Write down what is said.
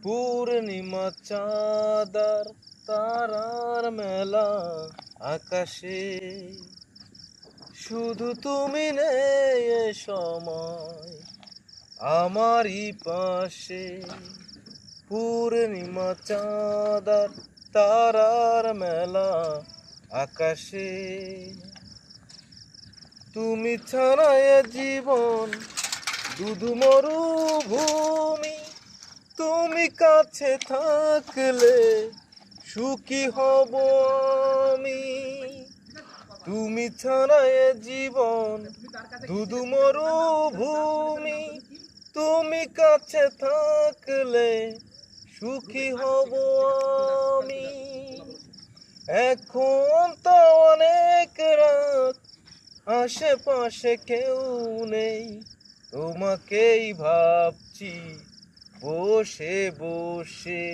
পূর্ণিমা চাঁদার তারার মেলা আকাশে, শুধু তুমি নেই এ সময় আমারই পাশে। পূর্ণিমা চাঁদার তারার মেলা আকাশে, তুমি ছাড়া এ জীবন শুধু মরুভূমি। তুমি কাছে থাকলে সুখী হব আমি। তুমি ছাড়া এ জীবন শুধু মরুভূমি। তুমি কাছে থাকলে সুখী হব আমি। এখন তো অনেক রাত, আশেপাশে কেউ নেই, তোমাকেই ভাবছি বসে বসে।